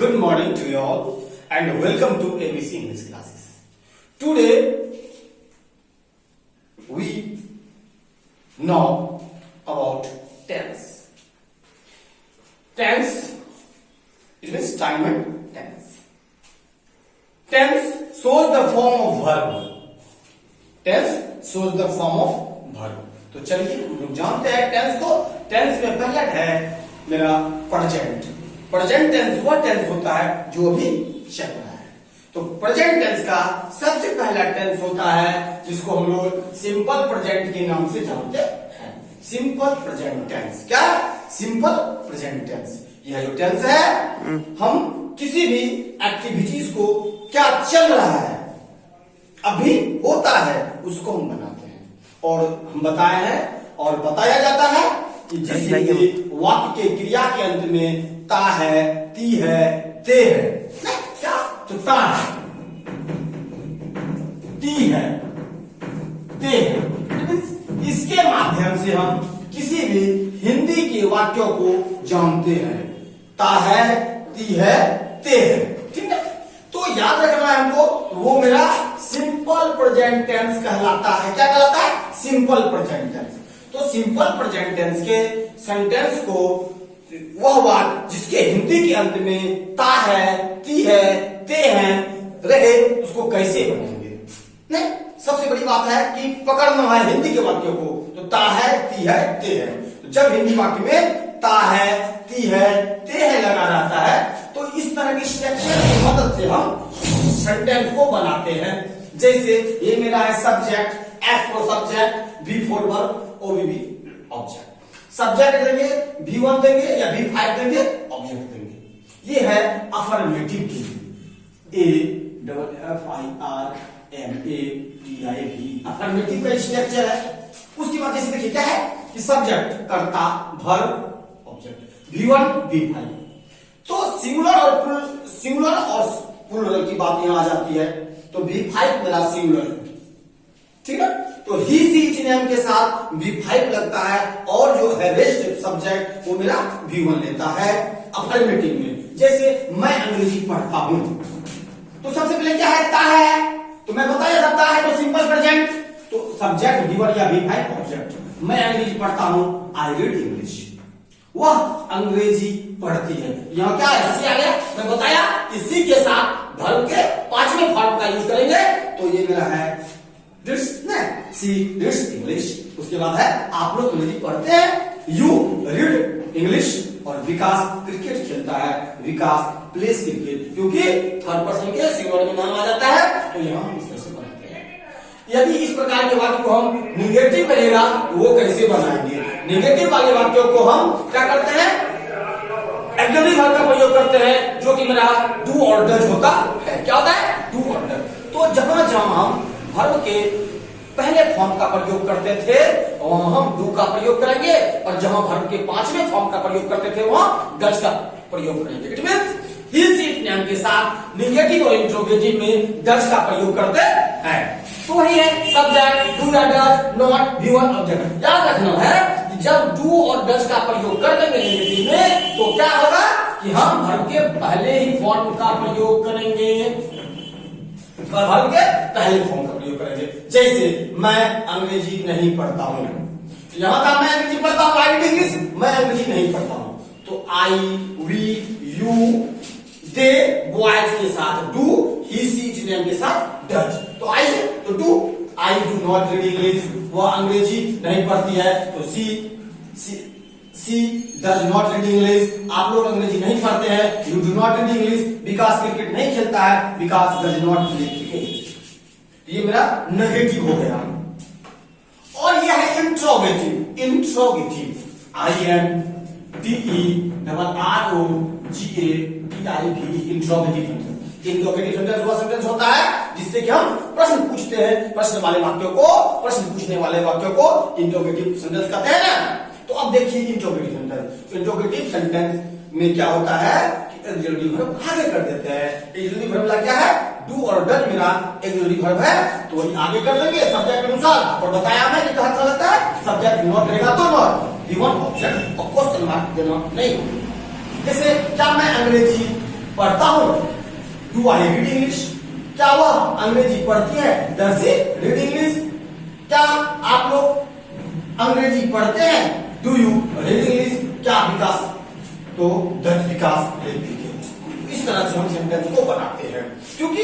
Good morning to you all and welcome to ABC English classes. Today we know about tense. Tense, it means time and tense. Tense shows the form of verb. Tense shows the form of verb. तो चलिए हम लोग जानते हैं tense को. Tense में पहला है मेरा प्रेजेंट. प्रेजेंट टेंस वह टेंस होता है जो अभी चल रहा है. तो प्रेजेंट टेंस का सबसे पहला टेंस होता है जिसको हम लोग सिंपल प्रेजेंट के नाम से जानते हैं. Simple present tense. क्या? Simple present tense. यह जो टेंस है हम किसी भी एक्टिविटीज को क्या चल रहा है अभी होता है उसको हम बनाते हैं और हम बताए हैं और बताया जाता है कि जिस वाक्य के क्रिया के अंत में ता है, ती है, ते है. क्या? तो ता है, ती है, ते है. इसके माध्यम से हम किसी भी हिंदी के वाक्यों को जानते हैं. ता है, ती है, ते है. ठीक है. तो याद रखना है हमको. वो मेरा सिंपल प्रेजेंट टेंस कहलाता है. क्या कहलाता है? Simple present tense. तो सिंपल प्रेजेंट टेंस के सेंटेंस को वह वाक्य जिसके हिंदी के अंत में ता है, ती है, ते है रहे उसको कैसे बनाएंगे. नहीं, सबसे बड़ी बात है कि पकड़ना है हिंदी के वाक्यों को. तो ता है, ती है, ते है. तो जब हिंदी वाक्य में ता है, ती है, ते है लगा रहता है तो इस तरह की स्ट्रक्चर की मदद से हम सेंटेंस को बनाते हैं. जैसे ये मेरा है subject, S for subject, V for verb, ओबीबी ऑब्जेक्ट. सब्जेक्ट देंगे, V1 देंगे या V5 देंगे, ऑब्जेक्ट देंगे. ये है affirmative team. A double F I R M A T I V affirmative का स्ट्रक्चर है. उसके बाद जैसे देखिए क्या है कि सब्जेक्ट कर्ता, वर्ब, ऑब्जेक्ट. V1 V5. तो सिंगुलर और प्लूरल की बात यहां आ जाती है. तो V5 मेरा सिंगुलर. ठीक है. तो ही सी इट नेम के साथ V5 लगता है और जो है रेस्ट सब्जेक्ट वो मेरा V1 लेता है अफर्मेटिव में. जैसे मैं अंग्रेजी पढ़ता हूं तो सबसे पहले क्या है? ता है. तो मैं बताया जाता है तो सिंपल प्रेजेंट. तो सब्जेक्ट V1 या V5 ऑब्जेक्ट. मैं अंग्रेजी पढ़ता हूं, आई रीड इंग्लिश. वह अंग्रेजी पढ़ती है. यहां क्या है? सी आ गया. मैं बताया इसी के साथ वर्ब के पांचवें फॉर्म का यूज करेंगे तो ये मेरा है सी रीड्स इंग्लिश. उसके बाद है आप लोग अंग्रेजी पढ़ते हैं, यू रीड इंग्लिश. और विकास क्रिकेट खेलता है, विकास प्लेस क्रिकेट. क्योंकि थर्ड पर्सन के सिंगुलर में नाम आ जाता है तो यहां हम इस तरह से बनाते हैं. यदि इस प्रकार के वाक्य को हम निगेटिव बनेगा वो कैसे बनाएंगे? निगेटिव वाले वाक्यों को हम क्या करते हैं? एग्जेक्टिव वर्ब का प्रयोग करते हैं जो कि मेरा डू और डज होता है. क्या होता है? डू और डज. तो जहां जहां हम वर्ब के पहले फॉर्म का प्रयोग करते थे वहां हम डू का प्रयोग करेंगे और जहां वर्ब के पांचवें फॉर्म का प्रयोग करते थे वहां डज का प्रयोग करेंगे. It means he see it name के साथ निगेटिव और इंट्रोगेटिव में डज का प्रयोग करते हैं. तो वही है सब्जेक्ट, डू या डज, नॉट, V1 ऑब्जेक्ट. याद रखना है कि जब डू और डज का प्रयोग कर देंगे निगेटिव में तो क्या होगा कि हम वर्ब के पहले ही फॉर्म का प्रयोग करेंगे. वर्ब के पहले फॉर्म का प्रयोग करेंगे. जैसे मैं अंग्रेजी नहीं पढ़ता हूं. यहां था मैं अंग्रेजी पढ़ता हूं, आई रीड इंग्लिश. मैं अंग्रेजी नहीं पढ़ता हूं तो आई, वी, यू, दे, बॉयज के साथ do, he see it name के साथ डज. तो आई है तो do. I do not read English. वह अंग्रेजी नहीं पढ़ती है तो सी डज नॉट रीड इंग्लिश. आप लोग अंग्रेजी नहीं पढ़ते हैं, you do not read English. Vikas cricket नहीं खेलता है, विकास डज नॉट प्ले क्रिकेट. ये मेरा नेगेटिव हो गया. और यह है interrogative. Interrogative INTERROGATIV interrogative sentence. Interrogative sentence वह सेंटेंस होता है जिससे कि हम प्रश्न पूछते हैं. प्रश्न वाले वाक्यों को, प्रश्न पूछने वाले वाक्यों को इंट्रोगेटिव सेंटेंस कहते हैं ना. तो अब देखिए इंट्रोगेटिव सेंटेंस. इंट्रोगेटिव सेंटेंस में क्या होता है कि एक्सक्लूसिव वर्ब आगे कर देते हैं. एक्सक्लूसिव वर्ब क्या है? डू और डज मेरा एक्सक्लूसिव वर्ब है तो वही आगे कर देंगे सब्जेक्ट के अनुसार. और बताया मैं कि कहां लगता है सब्जेक्ट नॉट रहेगा तो नॉट, V1 ऑब्जेक्ट और क्वेश्चन मार्क देना नहीं. जैसे क्या मैं अंग्रेजी पढ़ता हूं। Do I read English? क्या वह अंग्रेजी पढ़ती है? Does she read English? क्या आप लोग अंग्रेजी पढ़ते हैं? Do you read English? क्या विकास? तो डज विकास लिखती है। इस तरह से हम सेंटेंस को बनाते हैं, क्योंकि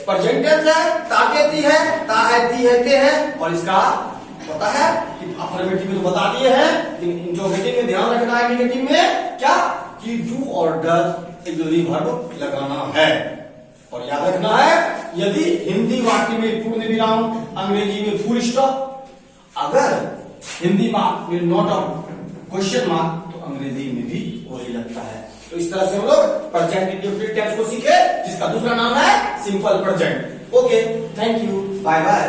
प्रेजेंट टेंस है, ताकती है, ता है, ती है, ते है, और इसका पता है कि अफर्मेटिव में तो बता दिए हैं, लेकिन इंट्रोगेटिव में ध्यान रखना है। नेगेटिव में क्या कि डू और डज ऑक्सिलरी वर्ब लगाना है। और याद रखना है, यदि हिंदी वाक्य में पूर्ण विराम, अंग्रेजी में फुल स्टॉप, अगर हिंदी में नॉट ऑफ क्वेश्चन मार्क, तो अंग्रेजी में भी वही लगता है। तो इस तरह से हम लोग प्रेजेंट इंडेफिनिट टेंस को सीखे, जिसका दूसरा नाम है simple present. Okay, thank you, bye bye.